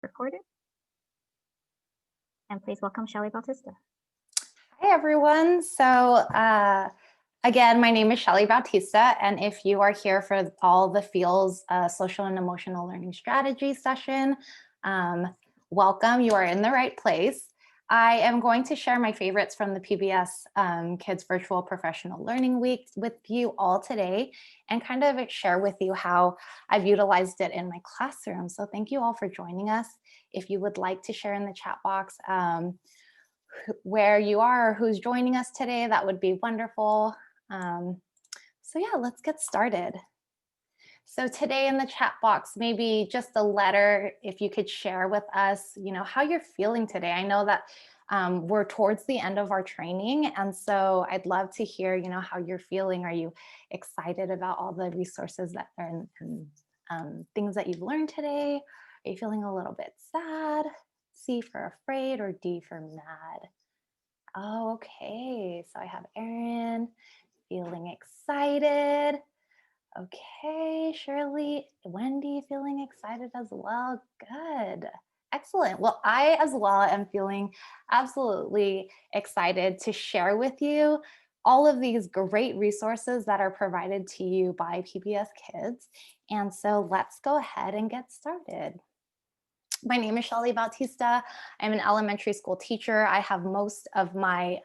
Recorded. And please welcome Shelly Bautista. Hi, everyone. So again, my name is Shelly Bautista, and if you are here for all the Feels Social and Emotional Learning Strategy session, welcome. You are in the right place. I am going to share my favorites from the PBS Kids Virtual Professional Learning Week with you all today and kind of share with you how I've utilized it in my classroom. So thank you all for joining us. If you would like to share in the chat box where you are or who's joining us today, that would be wonderful. So yeah, let's get started. So today in the chat box, maybe just a letter, if you could share with us, how you're feeling today. I know that we're towards the end of our training, and so I'd love to hear, how you're feeling. Are you excited about all the resources that are and things that you've learned today? Are you feeling a little bit sad? C for afraid or D for mad? Oh, okay. So I have Erin feeling excited. Okay, Shirley, Wendy feeling excited as well. Good. Excellent. Well, I as well am feeling absolutely excited to share with you all of these great resources that are provided to you by PBS Kids. And so let's go ahead and get started. My name is Shelly Bautista. I'm an elementary school teacher. I have most of my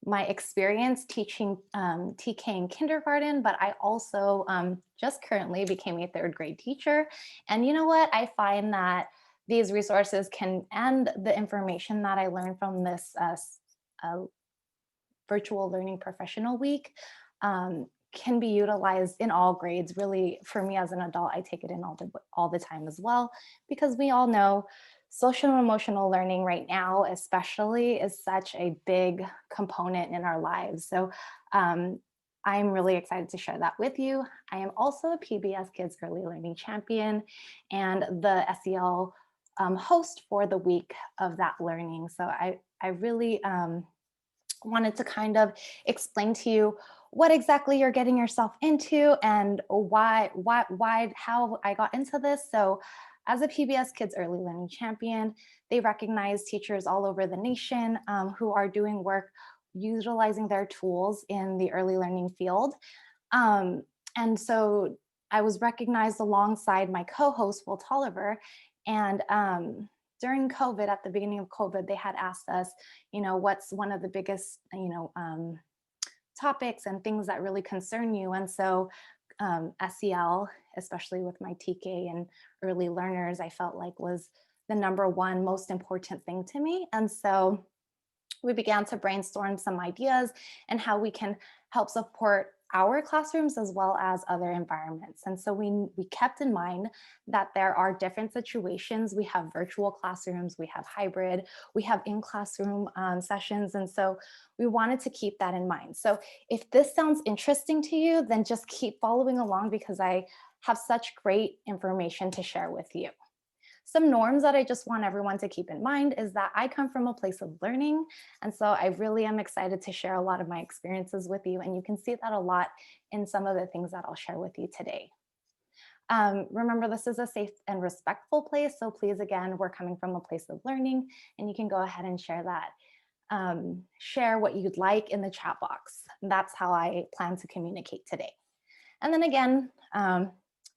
my experience teaching TK in kindergarten, but I also just currently became a third grade teacher. And you know what? I find that these resources and the information that I learned from this virtual learning professional week can be utilized in all grades. Really, for me as an adult, I take it in all the time as well, because we all know social and emotional learning right now, especially, is such a big component in our lives. So I'm really excited to share that with you. I am also a PBS Kids Early Learning Champion and the SEL host for the week of that learning. So I really wanted to kind of explain to you what exactly you're getting yourself into and how I got into this. So as a PBS Kids Early Learning Champion, they recognize teachers all over the nation who are doing work utilizing their tools in the early learning field. And so I was recognized alongside my co-host, Will Tolliver, and during COVID, at the beginning of COVID, they had asked us, what's one of the biggest, topics and things that really concern you. And so SEL, especially with my TK and early learners, I felt like was the number one most important thing to me. And so we began to brainstorm some ideas and how we can help support our classrooms as well as other environments. And so we kept in mind that there are different situations. We have virtual classrooms, we have hybrid, we have in-classroom sessions. And so we wanted to keep that in mind. So if this sounds interesting to you, then just keep following along, because I have such great information to share with you. Some norms that I just want everyone to keep in mind is that I come from a place of learning. And so I really am excited to share a lot of my experiences with you. And you can see that a lot in some of the things that I'll share with you today. Remember, this is a safe and respectful place. So please, again, we're coming from a place of learning, and you can go ahead and share that. Share what you'd like in the chat box. That's how I plan to communicate today. And then again,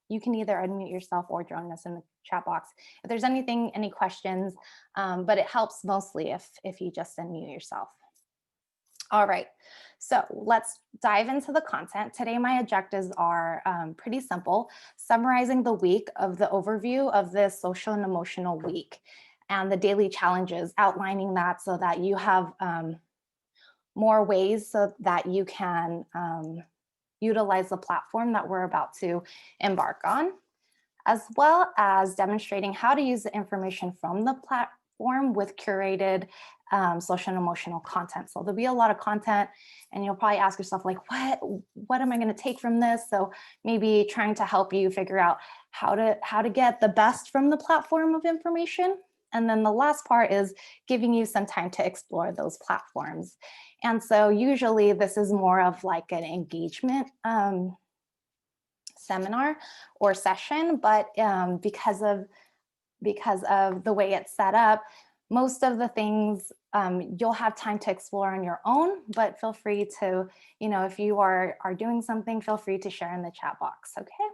you can either unmute yourself or join us in the chat box if there's any questions, but it helps mostly if you just unmute yourself. All right, so let's dive into the content. Today, my objectives are pretty simple: summarizing the week of the overview of this social and emotional week and the daily challenges, outlining that so that you have more ways so that you can utilize the platform that we're about to embark on, as well as demonstrating how to use the information from the platform with curated social and emotional content. So there'll be a lot of content, and you'll probably ask yourself, like, what am I going to take from this? So maybe trying to help you figure out how to get the best from the platform of information. And then the last part is giving you some time to explore those platforms. And so usually this is more of like an engagement seminar or session, but because of because of the way it's set up. Most of the things you'll have time to explore on your own, but feel free to, if you are doing something, feel free to share in the chat box, okay?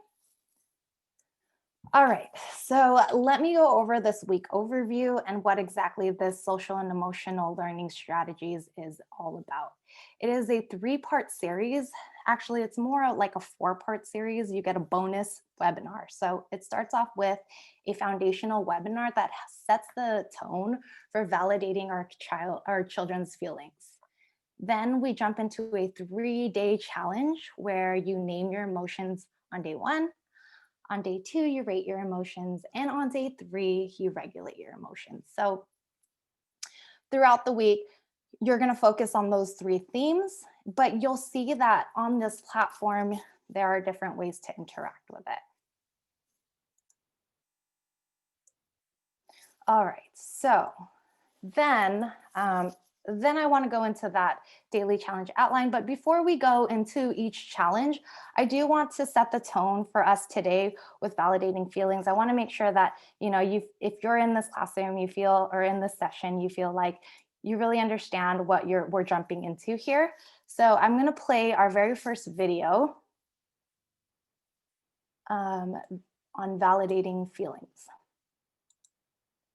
All right, so let me go over this week overview and what exactly this social and emotional learning strategies is all about. It is a 3-part series. Actually, it's more like a 4-part series. You get a bonus webinar. So it starts off with a foundational webinar that sets the tone for validating our children's feelings. Then we jump into a 3-day challenge where you name your emotions on day 1. On day 2, you rate your emotions. And on day 3, you regulate your emotions. So throughout the week, you're going to focus on those 3 themes, but you'll see that on this platform, there are different ways to interact with it. All right, so then I want to go into that daily challenge outline. But before we go into each challenge, I do want to set the tone for us today with validating feelings. I want to make sure that, if you're in this classroom, you feel, or in this session, you feel like you really understand what we're jumping into here. So I'm going to play our very first video on validating feelings.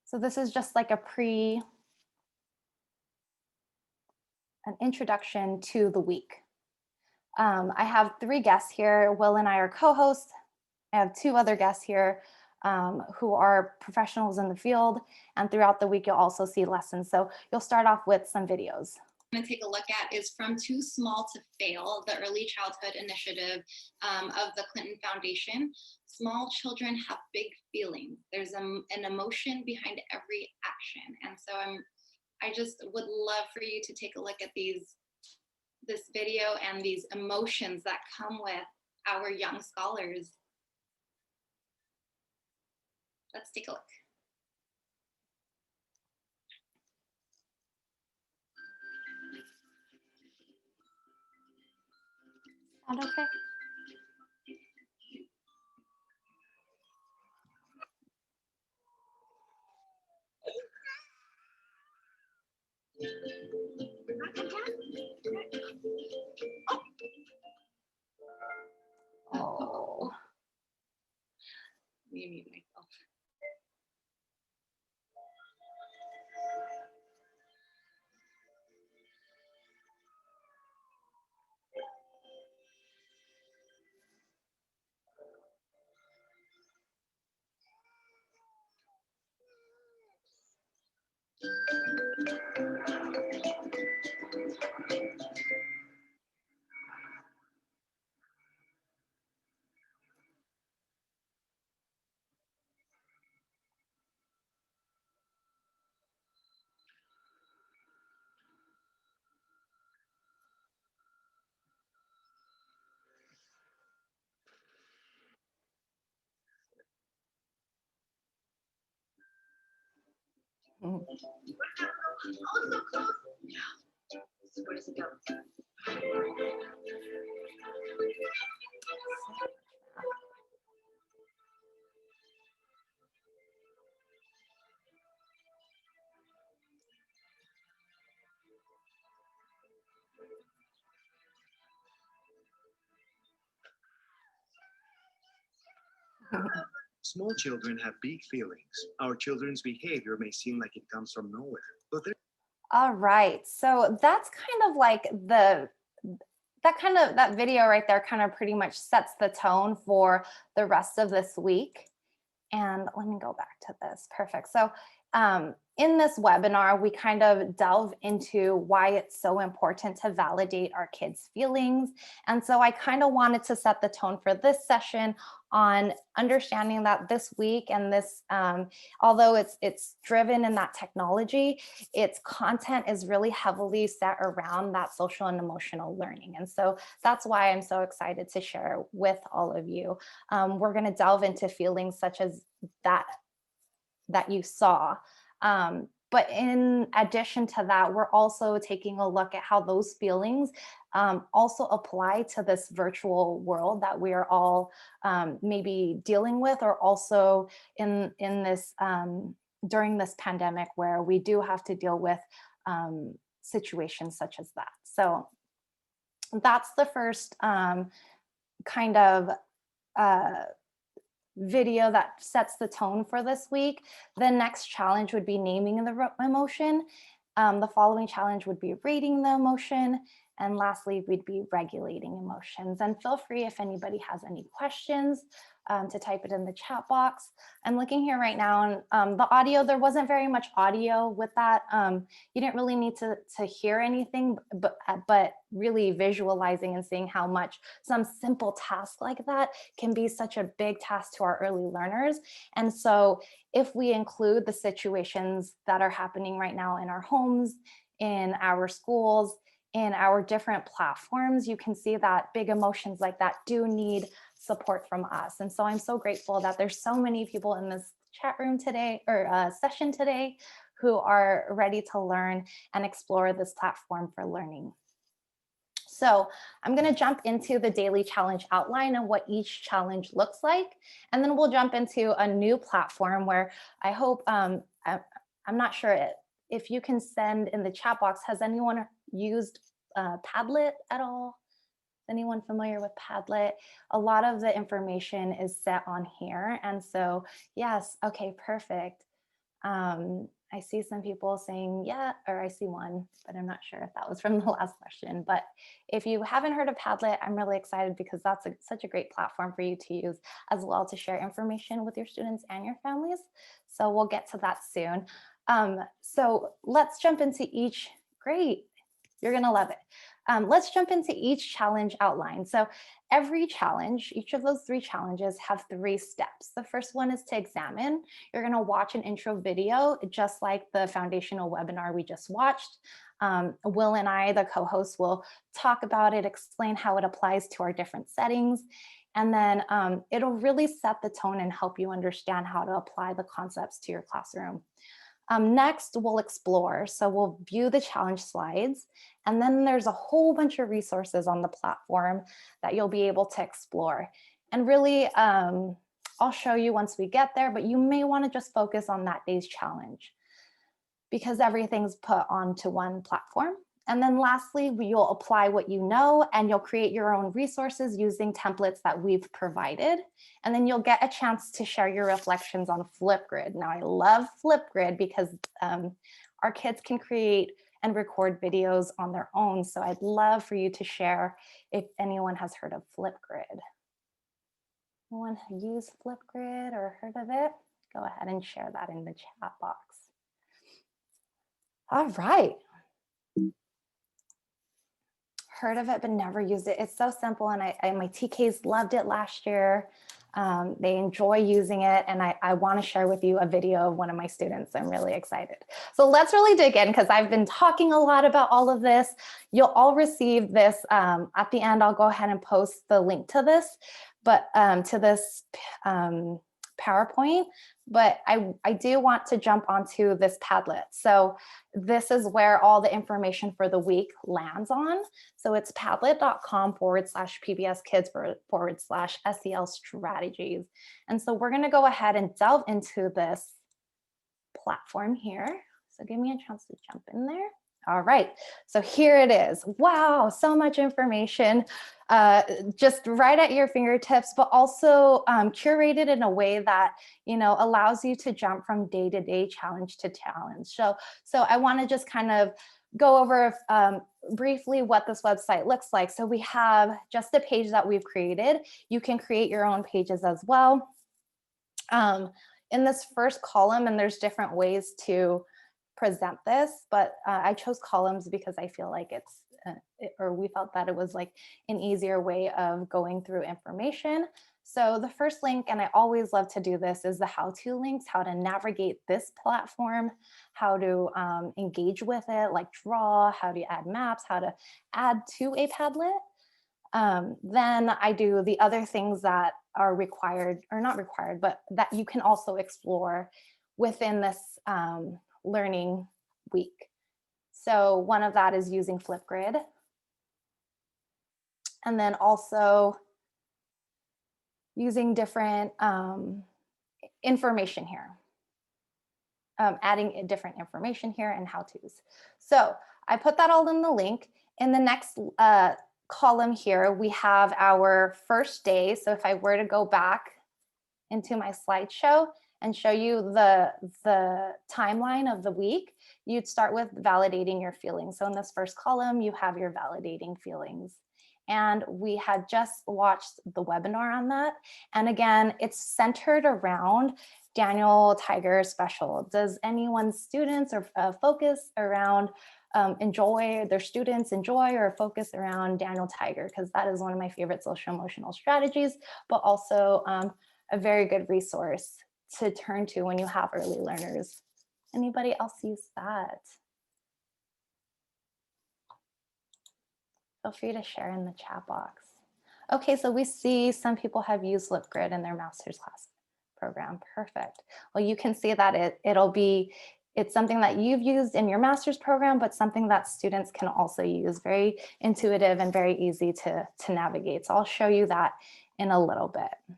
So this is just like an introduction to the week. I have 3 guests here. Will and I are co-hosts. I have 2 other guests here who are professionals in the field. And throughout the week, you'll also see lessons. So you'll start off with some videos. I'm going to take a look at is From Too Small to Fail, the Early Childhood Initiative of the Clinton Foundation. Small children have big feelings. There's an emotion behind every action. And so I just would love for you to take a look at this video and these emotions that come with our young scholars. Let's take a look. Sound okay? Oh. Let me mute myself. Mm. Where does it go? Small children have big feelings. Our children's behavior may seem like it comes from nowhere, but they're All right, so that's kind of like that video right there kind of pretty much sets the tone for the rest of this week. And let me go back to this. Perfect. So in this webinar, we kind of delve into why it's so important to validate our kids' feelings. And so I kind of wanted to set the tone for this session on understanding that this week and this, although it's driven in that technology, its content is really heavily set around that social and emotional learning. And so that's why I'm so excited to share with all of you. We're going to delve into feelings such as that you saw. But in addition to that, we're also taking a look at how those feelings also apply to this virtual world that we are all maybe dealing with, or also in this during this pandemic where we do have to deal with situations such as that. So that's the first kind of video that sets the tone for this week. The next challenge would be naming the emotion. The following challenge would be rating the emotion. And lastly, we'd be regulating emotions. And feel free, if anybody has any questions, to type it in the chat box. I'm looking here right now, and the audio, there wasn't very much audio with that. You didn't really need to hear anything, but really visualizing and seeing how much some simple task like that can be such a big task to our early learners. And so if we include the situations that are happening right now in our homes, in our schools, in our different platforms, you can see that big emotions like that do need support from us. And so I'm so grateful that there's so many people in this chat room today, or session today, who are ready to learn and explore this platform for learning. So I'm going to jump into the daily challenge outline and what each challenge looks like. And then we'll jump into a new platform where I hope, I'm not sure if you can send in the chat box, has anyone used Padlet at all? Is anyone familiar with Padlet? A lot of the information is set on here. And so, yes, okay, perfect. I see some people saying, yeah, or I see one, but I'm not sure if that was from the last question. But if you haven't heard of Padlet, I'm really excited because that's such a great platform for you to use as well to share information with your students and your families. So we'll get to that soon. So let's jump into each. Great. You're going to love it. Let's jump into each challenge outline. So every challenge, each of those 3 challenges have 3 steps. The first one is to examine. You're going to watch an intro video, just like the foundational webinar we just watched. Will and I, the co-hosts, will talk about it, explain how it applies to our different settings. And then it'll really set the tone and help you understand how to apply the concepts to your classroom. Next, we'll explore. So we'll view the challenge slides, and then there's a whole bunch of resources on the platform that you'll be able to explore. And really, I'll show you once we get there, but you may want to just focus on that day's challenge because everything's put onto one platform. And then lastly, you'll apply what you know, and you'll create your own resources using templates that we've provided. And then you'll get a chance to share your reflections on Flipgrid. Now, I love Flipgrid because our kids can create and record videos on their own. So I'd love for you to share if anyone has heard of Flipgrid. Anyone have used Flipgrid or heard of it? Go ahead and share that in the chat box. All right. Heard of it but never used it. It's so simple, and my TKs loved it last year. They enjoy using it, and I want to share with you a video of one of my students. I'm really excited. So let's really dig in because I've been talking a lot about all of this. You'll all receive this at the end. I'll go ahead and post the link to this, but to this PowerPoint, but I do want to jump onto this Padlet. So this is where all the information for the week lands on. So it's padlet.com/PBS Kids/SEL strategies. And so we're going to go ahead and delve into this platform here. So give me a chance to jump in there. All right, so here it is. Wow, so much information just right at your fingertips, but also curated in a way that, you know, allows you to jump from day to day, challenge to challenge. So I want to just kind of go over briefly what this website looks like. So we have just a page that we've created. You can create your own pages as well. In this first column, and there's different ways to present this, but I chose columns because I feel like it's, or we felt that it was like an easier way of going through information. So the first link, and I always love to do this, is the how-to links, how to navigate this platform, how to engage with it, like draw, how to add maps, how to add to a Padlet. Then I do the other things that are required, or not required, but that you can also explore within this learning week. So one of that is using Flipgrid. And then also using different information here. Adding different information here and how-tos. So I put that all in the link. In the next column here, we have our first day. So if I were to go back into my slideshow and show you the timeline of the week, you'd start with validating your feelings. So in this first column, you have your validating feelings. And we had just watched the webinar on that. And again, it's centered around Daniel Tiger special. Does anyone's students or focus around their students enjoy or focus around Daniel Tiger? Because that is one of my favorite social emotional strategies, but also a very good resource to turn to when you have early learners. Anybody else use that? Feel free to share in the chat box. Okay, so we see some people have used Flipgrid in their master's class program. Perfect. Well, you can see that it's something that you've used in your master's program, but something that students can also use. Very intuitive and very easy to navigate. So I'll show you that in a little bit.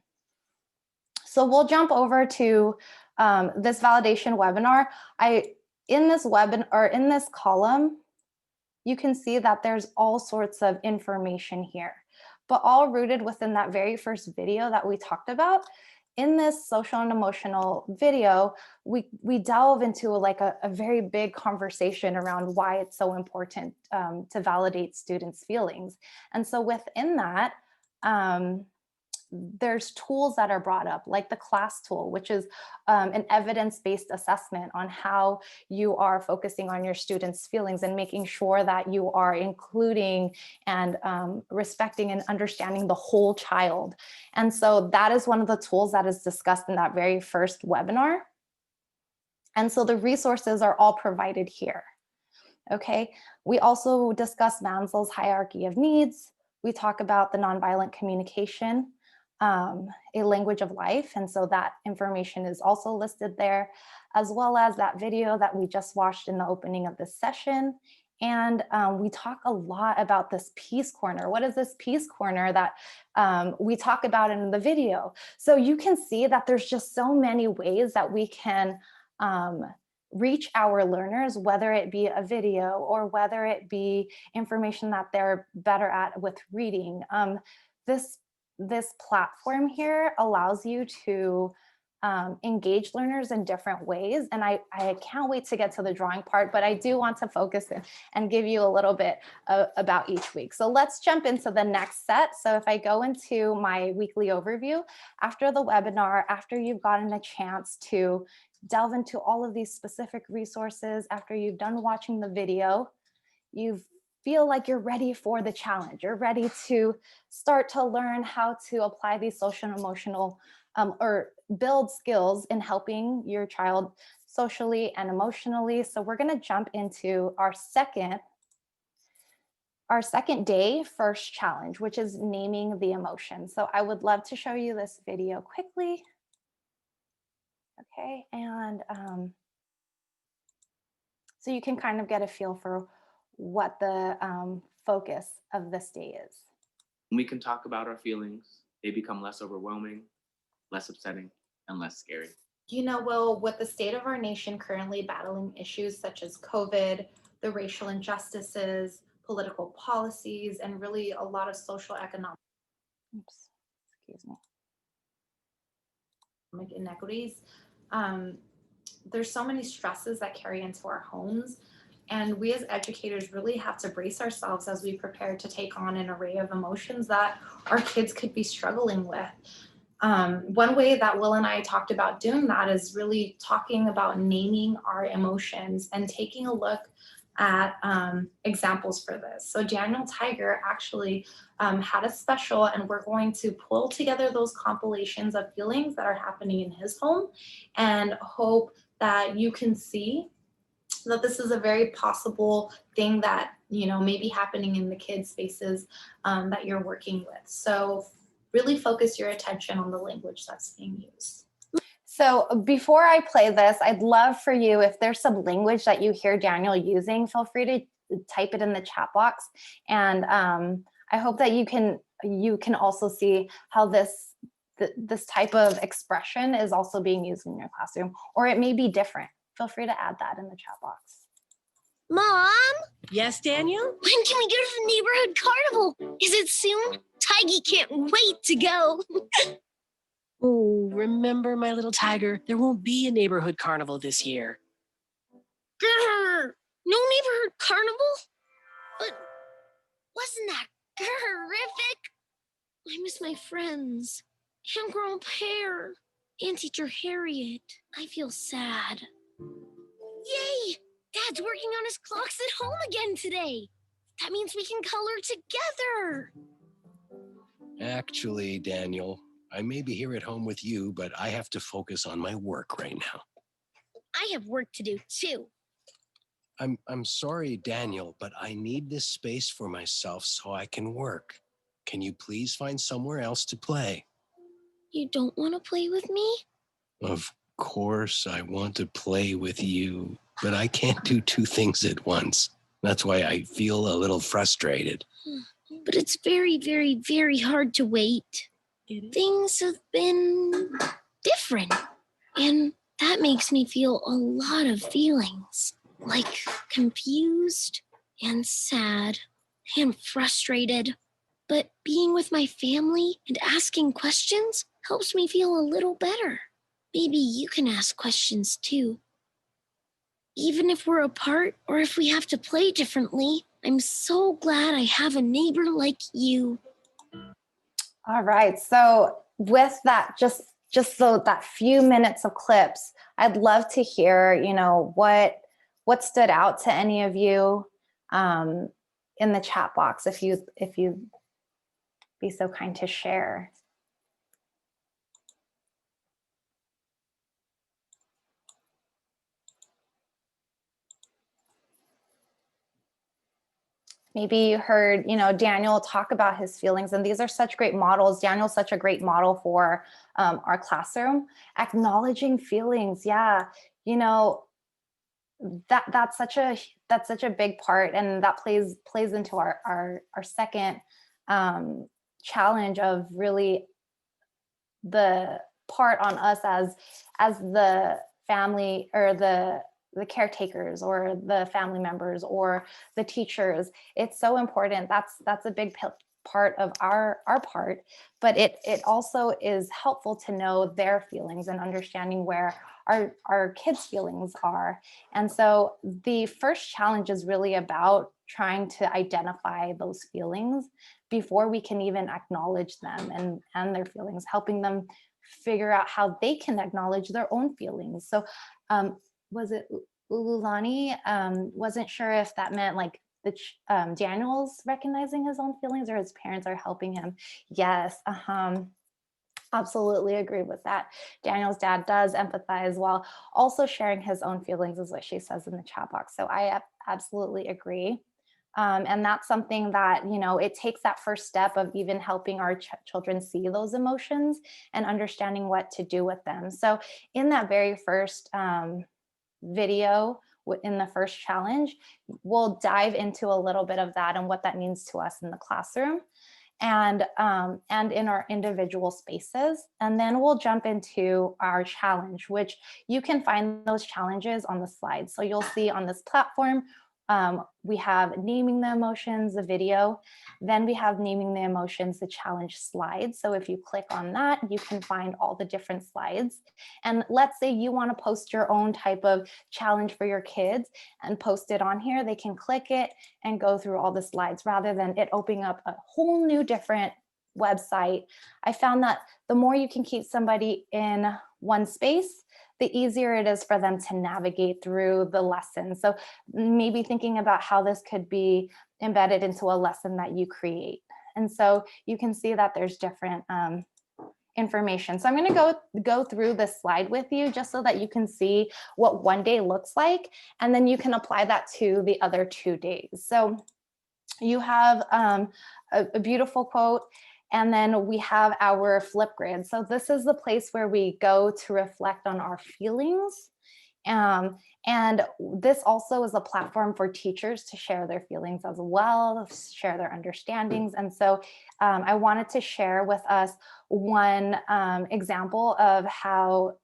So we'll jump over to this validation webinar. In this column, you can see that there's all sorts of information here, but all rooted within that very first video that we talked about. In this social and emotional video, we delve into like a very big conversation around why it's so important to validate students' feelings. And so within that, there's tools that are brought up, like the class tool, which is an evidence-based assessment on how you are focusing on your students' feelings and making sure that you are including and respecting and understanding the whole child. And so that is one of the tools that is discussed in that very first webinar. And so the resources are all provided here. Okay, we also discuss Maslow's hierarchy of needs. We talk about the nonviolent communication, a language of life. And so that information is also listed there, as well as that video that we just watched in the opening of this session. And we talk a lot about this peace corner. What is this peace corner that we talk about in the video? So you can see that there's just so many ways that we can reach our learners, whether it be a video or whether it be information that they're better at with reading. This platform here allows you to engage learners in different ways. And I can't wait to get to the drawing part, but I do want to focus and give you a little bit about each week. So let's jump into the next set. So if I go into my weekly overview, after the webinar, after you've gotten a chance to delve into all of these specific resources, after you've done watching the video, you feel like you're ready for the challenge. You're ready to start to learn how to apply these social and emotional or build skills in helping your child socially and emotionally. So we're going to jump into our second day first challenge, which is naming the emotion. So I would love to show you this video quickly. Okay, and so you can kind of get a feel for what the focus of this day is. When we can talk about our feelings, they become less overwhelming, less upsetting, and less scary. You know, Will, with the state of our nation currently battling issues such as COVID, the racial injustices, political policies, and really a lot of social economic inequities, there's so many stresses that carry into our homes. And we as educators really have to brace ourselves as we prepare to take on an array of emotions that our kids could be struggling with. One way that Will and I talked about doing that is really talking about naming our emotions and taking a look at examples for this. So Daniel Tiger actually had a special, and we're going to pull together those compilations of feelings that are happening in his home and hope that you can see that this is a very possible thing that, you know, may be happening in the kids' spaces that you're working with. So really focus your attention on the language that's being used. So before I play this, I'd love for you, if there's some language that you hear Daniel using, feel free to type it in the chat box. And I hope that you can also see how this type of expression is also being used in your classroom, or it may be different. Feel free to add that in the chat box. Mom? Yes, Daniel? When can we go to the neighborhood carnival? Is it soon? Tiggy can't wait to go. Oh, remember, my little tiger, there won't be a neighborhood carnival this year. Grr! No neighborhood carnival? But wasn't that terrific? I miss my friends. And Grandpa Pear. And Teacher Harriet. I feel sad. Yay! Dad's working on his clocks at home again today. That means we can color together. Actually, Daniel, I may be here at home with you, but I have to focus on my work right now. I have work to do too. I'm sorry, Daniel, but I need this space for myself so I can work. Can you please find somewhere else to play? You don't want to play with me? Of course, I want to play with you, but I can't do two things at once. That's why I feel a little frustrated. But it's very, very, very hard to wait. Things have been different, and that makes me feel a lot of feelings, like confused and sad and frustrated. But being with my family and asking questions helps me feel a little better. Maybe you can ask questions too. Even if we're apart or if we have to play differently, I'm so glad I have a neighbor like you. All right, so with that, just so that few minutes of clips, I'd love to hear, what stood out to any of you in the chat box, if you be so kind to share. Maybe you heard, Daniel talk about his feelings, and these are such great models. Daniel's such a great model for our classroom. Acknowledging feelings, yeah, that's such a big part, and that plays into our second challenge of really the part on us as the family, or the caretakers, or the family members, or the teachers. It's so important. That's a big part of our part, but it also is helpful to know their feelings and understanding where our kids' feelings are. And so the first challenge is really about trying to identify those feelings before we can even acknowledge them and their feelings, helping them figure out how they can acknowledge their own feelings. So was it Ululani? Wasn't sure if that meant like Daniel's recognizing his own feelings, or his parents are helping him. Yes, absolutely agree with that. Daniel's dad does empathize while also sharing his own feelings, is what she says in the chat box. So I absolutely agree. And that's something that, it takes that first step of even helping our children see those emotions and understanding what to do with them. So in that very first video, in the first challenge, we'll dive into a little bit of that and what that means to us in the classroom and in our individual spaces. And then we'll jump into our challenge, which you can find those challenges on the slides. So you'll see on this platform, we have naming the emotions, the video, then we have naming the emotions, the challenge slides. So if you click on that, you can find all the different slides. And let's say you want to post your own type of challenge for your kids and post it on here, they can click it and go through all the slides rather than it opening up a whole new different website. I found that the more you can keep somebody in one space, the easier it is for them to navigate through the lesson. So maybe thinking about how this could be embedded into a lesson that you create. And so you can see that there's different information. So I'm going to go through this slide with you just so that you can see what one day looks like, and then you can apply that to the other 2 days. So you have a beautiful quote, And then we have our Flipgrid. So this is the place where we go to reflect on our feelings. And this also is a platform for teachers to share their feelings as well, share their understandings. And so I wanted to share with us one example of how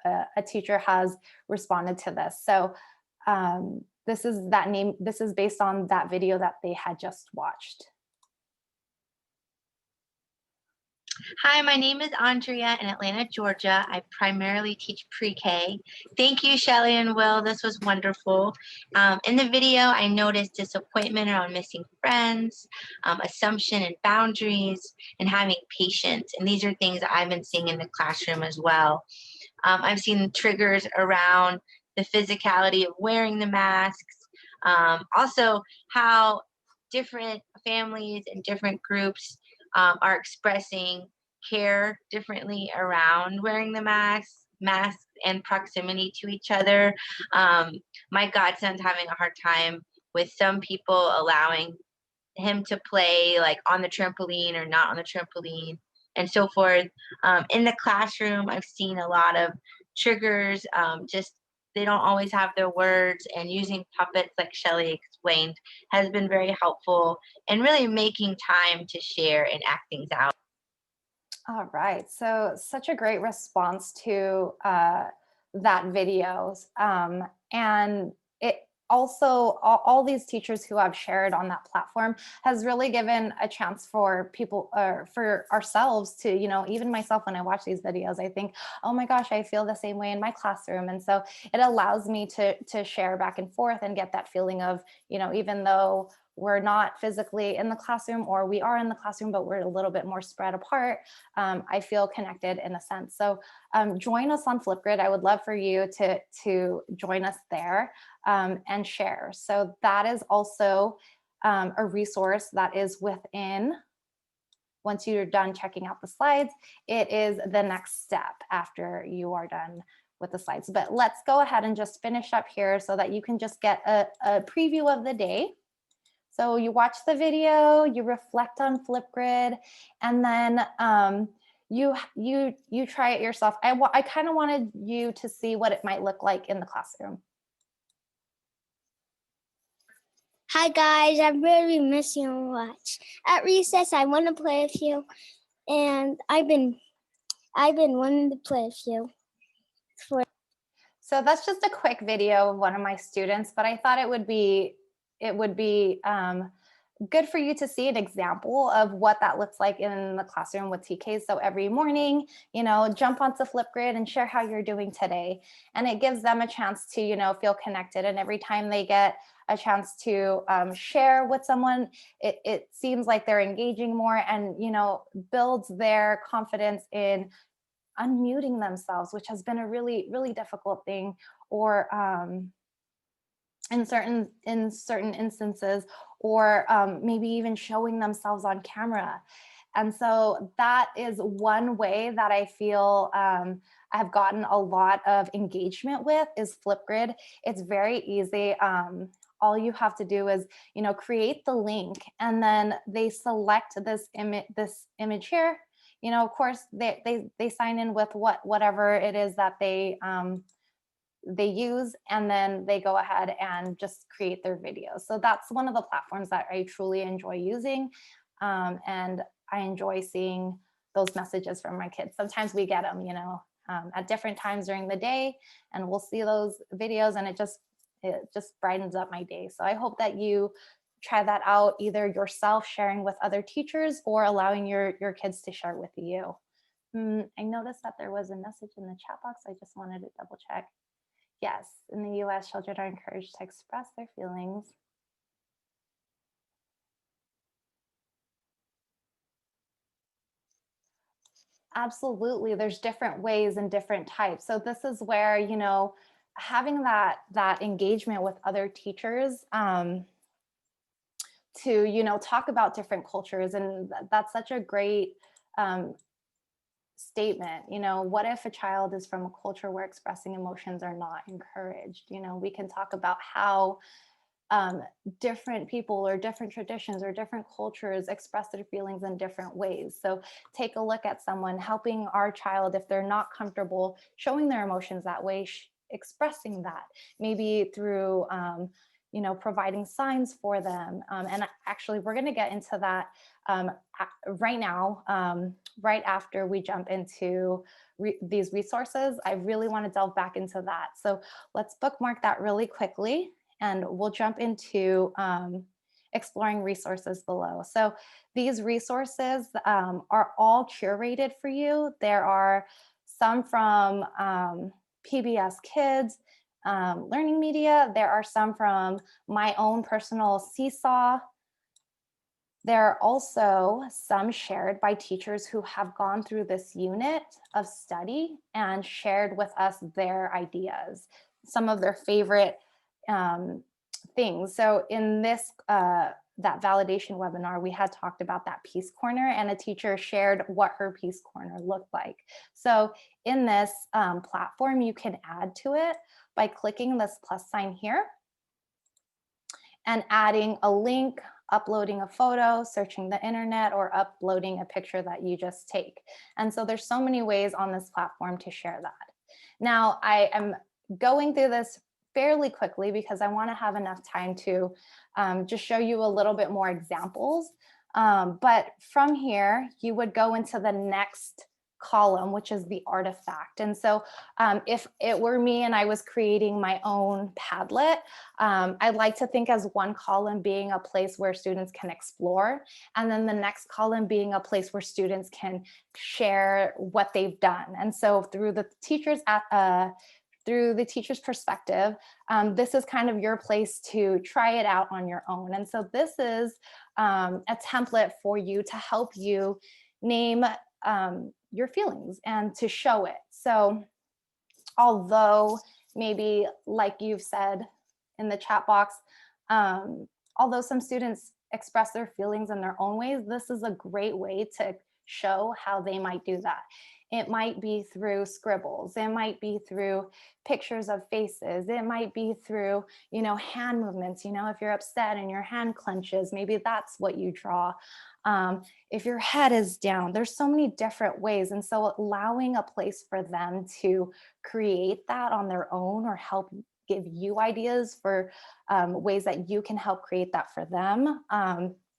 a teacher has responded to this. So this is based on that video that they had just watched. Hi, my name is Andrea in Atlanta, Georgia. I primarily teach pre-K. Thank you, Shelly and Will. This was wonderful. In the video, I noticed disappointment around missing friends, assumption and boundaries, and having patience. And these are things that I've been seeing in the classroom as well. I've seen triggers around the physicality of wearing the masks. Also, how different families and different groups are expressing care differently around wearing the masks and proximity to each other. My godson's having a hard time with some people allowing him to play like on the trampoline or not on the trampoline and so forth. In the classroom, I've seen a lot of triggers, just they don't always have their words, and using puppets like Shelly explained has been very helpful, and really making time to share and act things out. All right, so such a great response to that video. And it also, all these teachers who have shared on that platform has really given a chance for people, for ourselves to, even myself, when I watch these videos, I think, oh my gosh, I feel the same way in my classroom. And so it allows me to share back and forth and get that feeling of, even though we're not physically in the classroom, or we are in the classroom, but we're a little bit more spread apart, I feel connected in a sense. So join us on Flipgrid. I would love for you to join us there and share. So that is also a resource that is within, once you're done checking out the slides, it is the next step after you are done with the slides. But let's go ahead and just finish up here so that you can just get a preview of the day. So you watch the video, you reflect on Flipgrid, and then you try it yourself. I kind of wanted you to see what it might look like in the classroom. Hi guys, I really miss you a lot. At recess, I want to play with you, and I've been wanting to play with you. So that's just a quick video of one of my students, but I thought it would be good for you to see an example of what that looks like in the classroom with TK. So every morning, jump onto Flipgrid and share how you're doing today. And it gives them a chance to, feel connected. And every time they get a chance to share with someone, it seems like they're engaging more and, builds their confidence in unmuting themselves, which has been a really, really difficult thing, or in certain instances, or maybe even showing themselves on camera. And so that is one way that I feel I've gotten a lot of engagement with is Flipgrid. It's very easy. All you have to do is, create the link, and then they select this image here. Of course, they sign in with whatever it is that they use, and then they go ahead and just create their videos. So that's one of the platforms that I truly enjoy using. And I enjoy seeing those messages from my kids. Sometimes we get them, at different times during the day, and we'll see those videos, and it just brightens up my day. So I hope that you try that out, either yourself sharing with other teachers or allowing your kids to share with you. I noticed that there was a message in the chat box. I just wanted to double check. Yes, in the US, children are encouraged to express their feelings. Absolutely, there's different ways and different types. So this is where, having that engagement with other teachers to, talk about different cultures. And that's such a great statement. What if a child is from a culture where expressing emotions are not encouraged? We can talk about how different people or different traditions or different cultures express their feelings in different ways. So take a look at someone, helping our child, if they're not comfortable showing their emotions that way, expressing that, maybe through providing signs for them. And actually, we're going to get into that right now, right after we jump into these resources. I really want to delve back into that. So let's bookmark that really quickly, and we'll jump into exploring resources below. So these resources are all curated for you. There are some from PBS Kids, Learning Media. There are some from my own personal Seesaw. There are also some shared by teachers who have gone through this unit of study and shared with us their ideas, some of their favorite things. So in this, that validation webinar, we had talked about that Peace Corner, and a teacher shared what her Peace Corner looked like. So in this platform, you can add to it by clicking this plus sign here and adding a link, uploading a photo, searching the internet, or uploading a picture that you just take. And so there's so many ways on this platform to share that. Now, I am going through this fairly quickly because I want to have enough time to just show you a little bit more examples. But from here, you would go into the next column, which is the artifact. And so if it were me and I was creating my own Padlet, I'd like to think as one column being a place where students can explore, and then the next column being a place where students can share what they've done. And so through the teacher's perspective, this is kind of your place to try it out on your own. And so this is a template for you to help you name your feelings and to show it. So although maybe, like you've said in the chat box, although some students express their feelings in their own ways, this is a great way to show how they might do that. It might be through scribbles. It might be through pictures of faces. It might be through, hand movements. If you're upset and your hand clenches, maybe that's what you draw. If your head is down, there's so many different ways. And so allowing a place for them to create that on their own or help give you ideas for ways that you can help create that for them.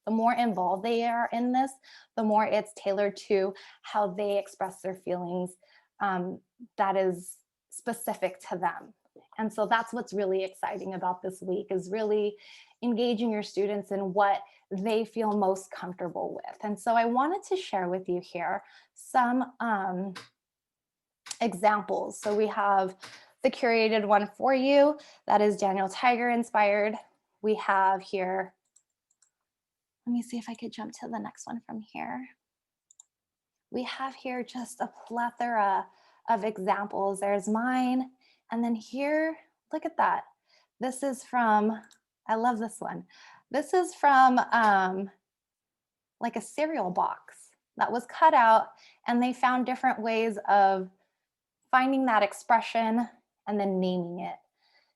The more involved they are in this, the more it's tailored to how they express their feelings that is specific to them. And so that's what's really exciting about this week, is really engaging your students in what they feel most comfortable with. And so I wanted to share with you here some examples. So we have the curated one for you that is Daniel Tiger inspired. We have here, let me see if I could jump to the next one from here. We have here just a plethora of examples. There's mine. And then here, look at that. This is from, I love this one. This is from like a cereal box that was cut out, and they found different ways of finding that expression and then naming it.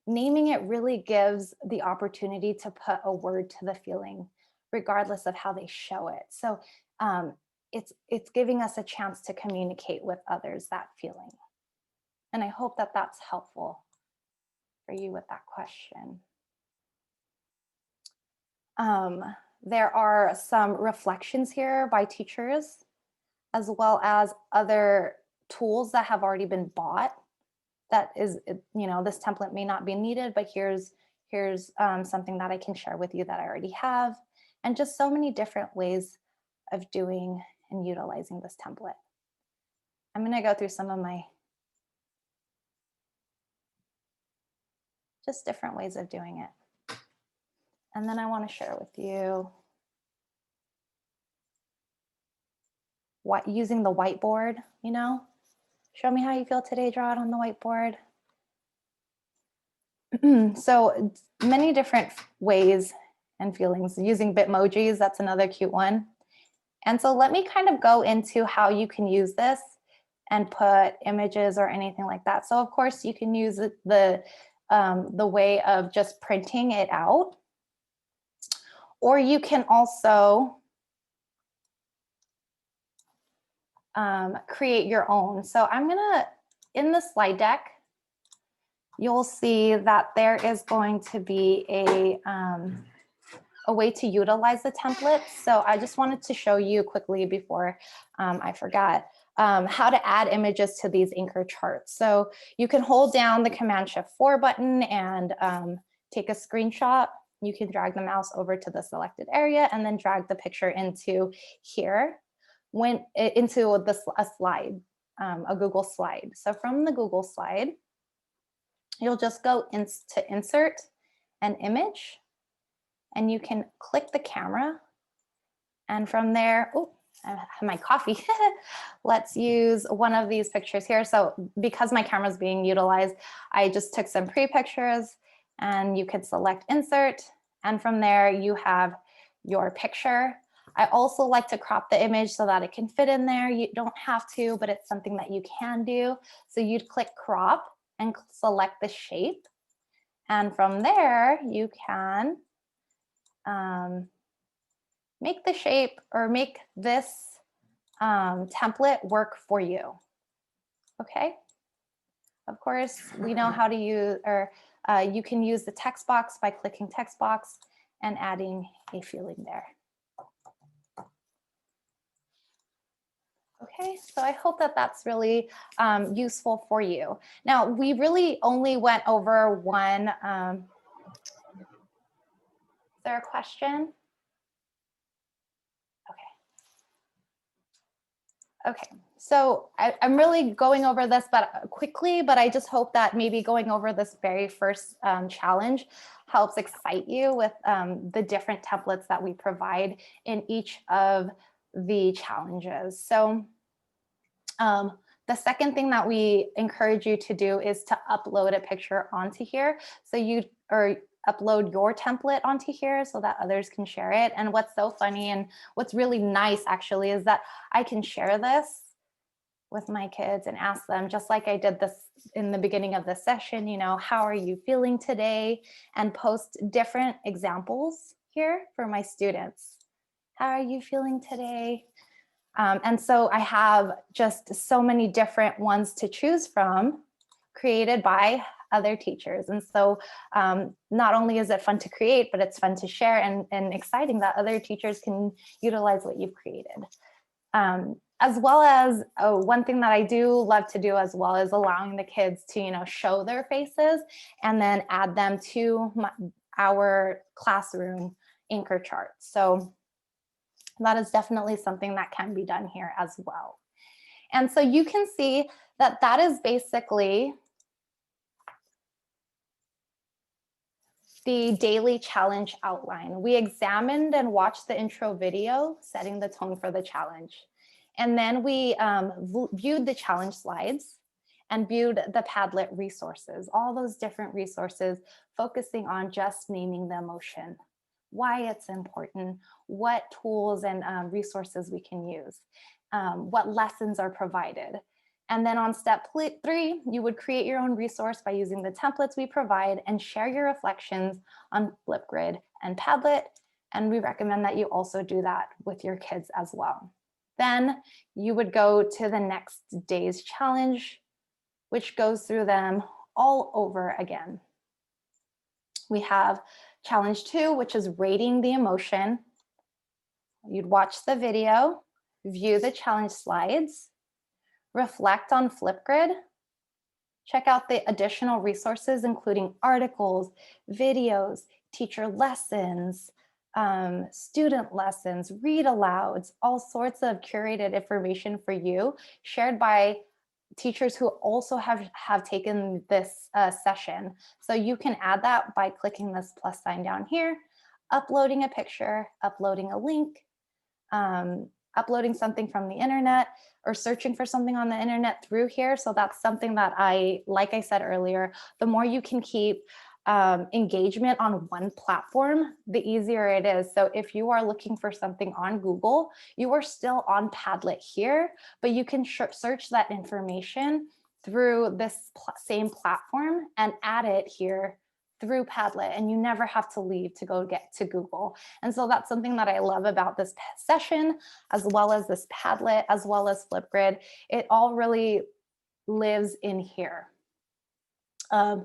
Naming it really gives the opportunity to put a word to the feeling, regardless of how they show it. So it's giving us a chance to communicate with others that feeling. And I hope that that's helpful for you with that question. There are some reflections here by teachers, as well as other tools that have already been bought. That is, this template may not be needed, but here's something that I can share with you that I already have, and just so many different ways of doing and utilizing this template. I'm going to go through some of my just different ways of doing it. And then I want to share with you what using the whiteboard, show me how you feel today, draw it on the whiteboard. So many different ways and feelings. Using Bitmojis, that's another cute one. And so let me kind of go into how you can use this and put images or anything like that. So of course you can use the way of just printing it out Or you can also create your own. So I'm gonna, in the slide deck, you'll see that there is going to be a way to utilize the template. So I just wanted to show you quickly before I forgot how to add images to these anchor charts. So you can hold down the Command Shift 4 button and take a screenshot. You can drag the mouse over to the selected area and then drag the picture into here, into a slide, a Google slide. So from the Google slide, you'll just go to insert an image, and you can click the camera. And from there, oh, I have my coffee. Let's use one of these pictures here. So because my camera is being utilized, I just took some pre-pictures, and you can select insert. And from there, you have your picture. I also like to crop the image so that it can fit in there. You don't have to, but it's something that you can do. So you'd click crop and select the shape. And from there, you can make the shape or make this template work for you. Okay. Of course, we know how to use, or you can use the text box by clicking text box and adding a feeling there. Okay, so I hope that that's really useful for you. Now, we really only went over one. Is there a question? Okay, so I'm really going over this quickly, but I just hope that maybe going over this very first challenge helps excite you with the different templates that we provide in each of the challenges. So the second thing that we encourage you to do is to upload a picture onto here. So upload your template onto here so that others can share it. And what's so funny and what's really nice actually is that I can share this with my kids and ask them, just like I did this in the beginning of the session, you know, how are you feeling today? And post different examples here for my students. How are you feeling today? And so I have just so many different ones to choose from, created by other teachers. And so not only is it fun to create, but it's fun to share and exciting that other teachers can utilize what you've created. As well as one thing that I do love to do as well is allowing the kids to, you know, show their faces and then add them to our classroom anchor chart. So that is definitely something that can be done here as well. And so you can see that that is basically the daily challenge outline. We examined and watched the intro video, setting the tone for the challenge. And then we viewed the challenge slides and viewed the Padlet resources, all those different resources, focusing on just naming the emotion, why it's important, what tools and resources we can use, what lessons are provided. And then on step 3, you would create your own resource by using the templates we provide and share your reflections on Flipgrid and Padlet. And we recommend that you also do that with your kids as well. Then you would go to the next day's challenge, which goes through them all over again. We have challenge 2, which is rating the emotion. You'd watch the video, view the challenge slides, reflect on Flipgrid, check out the additional resources, including articles, videos, teacher lessons, student lessons, read alouds, all sorts of curated information for you, shared by teachers who also have taken this session. So you can add that by clicking this plus sign down here, uploading a picture, uploading a link, uploading something from the internet, or searching for something on the internet through here. So that's something that like I said earlier, the more you can keep engagement on one platform, the easier it is. So if you are looking for something on Google, you are still on Padlet here, but you can search that information through this same platform and add it here through Padlet, and you never have to leave to go get to Google. And so that's something that I love about this session, as well as this Padlet, as well as Flipgrid. It all really lives in here. I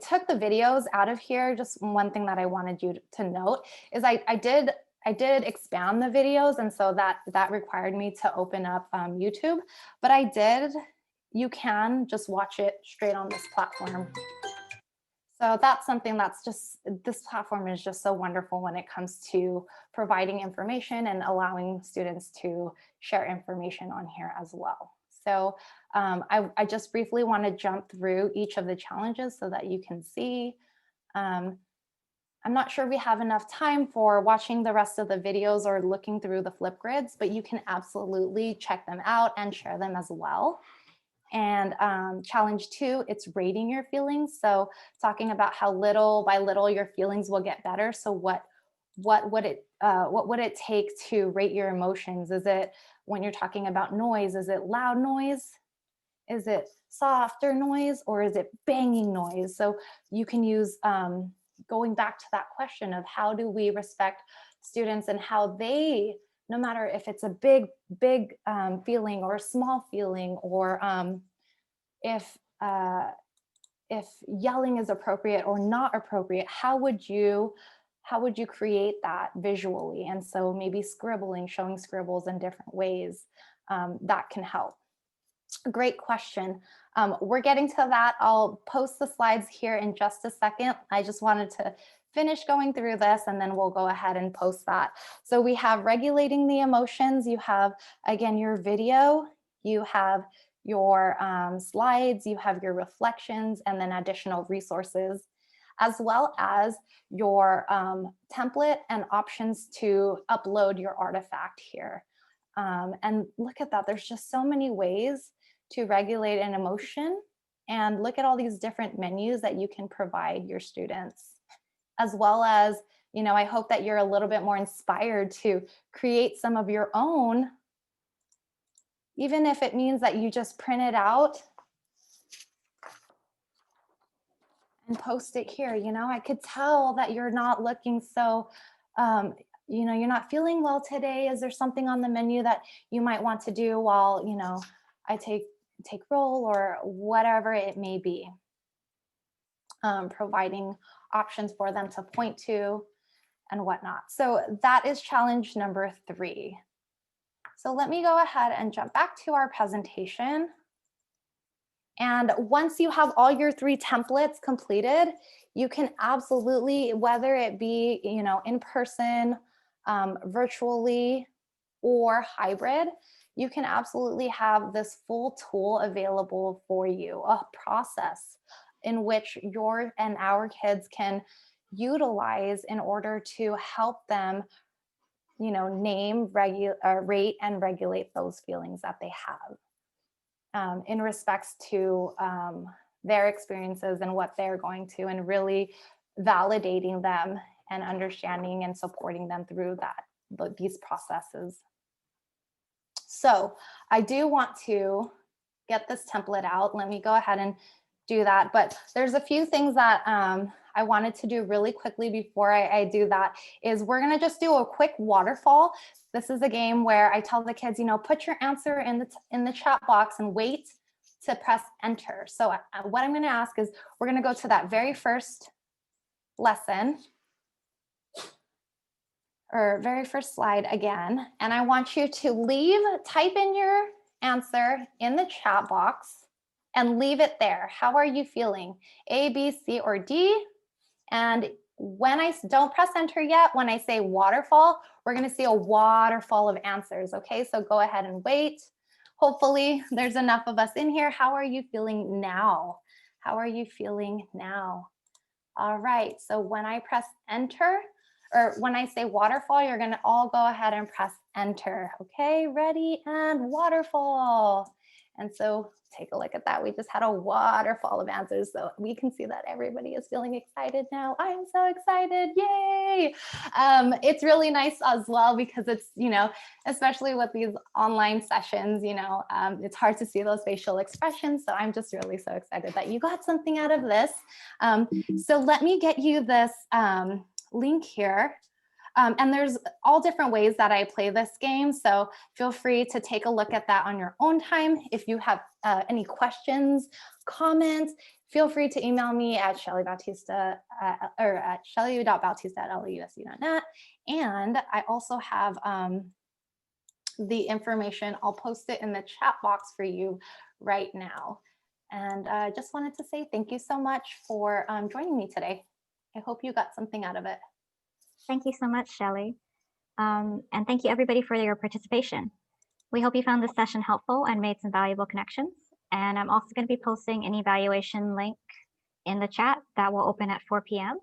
took the videos out of here. Just one thing that I wanted you to note is I did expand the videos, and so that required me to open up YouTube, but you can just watch it straight on this platform. So that's something that's this platform is just so wonderful when it comes to providing information and allowing students to share information on here as well. So I just briefly want to jump through each of the challenges so that you can see. I'm not sure we have enough time for watching the rest of the videos or looking through the Flipgrids, but you can absolutely check them out and share them as well. And challenge 2, it's rating your feelings. So talking about how little by little your feelings will get better. So what would it take to rate your emotions? Is it when you're talking about noise, is it loud noise? Is it softer noise, or is it banging noise? So you can use going back to that question of how do we respect students and how they, no matter if it's a big feeling or a small feeling, or if yelling is appropriate or not appropriate, how would you create that visually? And so maybe scribbling, showing scribbles in different ways, that can help. Great question. We're getting to that. I'll post the slides here in just a second. I just wanted to finish going through this, and then we'll go ahead and post that. So we have regulating the emotions. You have, again, your video, you have your slides, you have your reflections, and then additional resources, as well as your template and options to upload your artifact here. And look at that, there's just so many ways to regulate an emotion, and look at all these different menus that you can provide your students, as well as, you know, I hope that you're a little bit more inspired to create some of your own, even if it means that you just print it out and post it here. You know, I could tell that you're not looking so, you know, you're not feeling well today. Is there something on the menu that you might want to do while, you know, I take roll, or whatever it may be? Providing options for them to point to and whatnot. So that is challenge number 3. So let me go ahead and jump back to our presentation. And once you have all your 3 templates completed, you can absolutely, whether it be, you know, in person, virtually, or hybrid, you can absolutely have this full tool available for you, a process in which your and our kids can utilize in order to help them, you know, name, rate, and regulate those feelings that they have in respects to their experiences and what they're going to, and really validating them and understanding and supporting them through these processes. So I do want to get this template out. Let me go ahead and do that. But there's a few things that I wanted to do really quickly before I do that. Is we're going to just do a quick waterfall. This is a game where I tell the kids, you know, put your answer in the chat box and wait to press enter. So what I'm going to ask is we're going to go to that very first lesson, or very first slide again, and I want you to type in your answer in the chat box and leave it there. How are you feeling? A, B, C, or D? And when don't press enter yet, when I say waterfall, we're gonna see a waterfall of answers, okay? So go ahead and wait. Hopefully there's enough of us in here. How are you feeling now? How are you feeling now? All right, so when I press enter, or when I say waterfall, you're gonna all go ahead and press enter. Okay, ready, and waterfall. And so take a look at that. We just had a waterfall of answers. So we can see that everybody is feeling excited now. I am so excited. Yay. It's really nice as well because it's, especially with these online sessions, it's hard to see those facial expressions. So I'm just really so excited that you got something out of this. So let me get you this link here. And there's all different ways that I play this game. So feel free to take a look at that on your own time. If you have any questions, comments, feel free to email me at Shelly Bautista or at shelly.bautista@lausc.net. And I also have the information. I'll post it in the chat box for you right now. And I just wanted to say thank you so much for joining me today. I hope you got something out of it. Thank you so much, Shelly. And thank you everybody for your participation. We hope you found this session helpful and made some valuable connections. And I'm also going to be posting an evaluation link in the chat that will open at 4 p.m.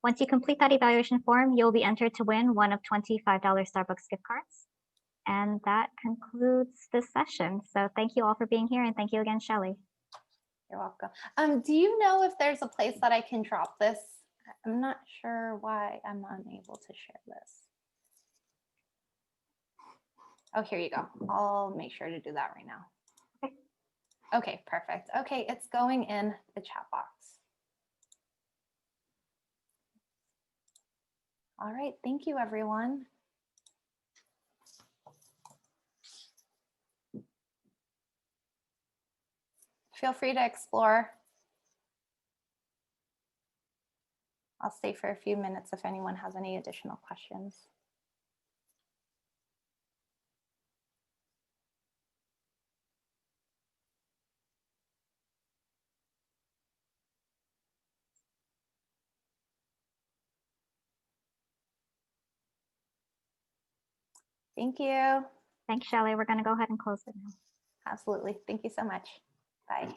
Once you complete that evaluation form, you'll be entered to win one of $25 Starbucks gift cards. And that concludes this session. So thank you all for being here, and thank you again, Shelly. You're welcome. Do you know if there's a place that I can drop this? I'm not sure why I'm unable to share this. Oh, here you go. I'll make sure to do that right now. Okay, perfect. Okay, it's going in the chat box. All right, thank you, everyone. Feel free to explore. I'll stay for a few minutes if anyone has any additional questions. Thank you. Thanks, Shelly. We're going to go ahead and close it now. Absolutely. Thank you so much. Bye.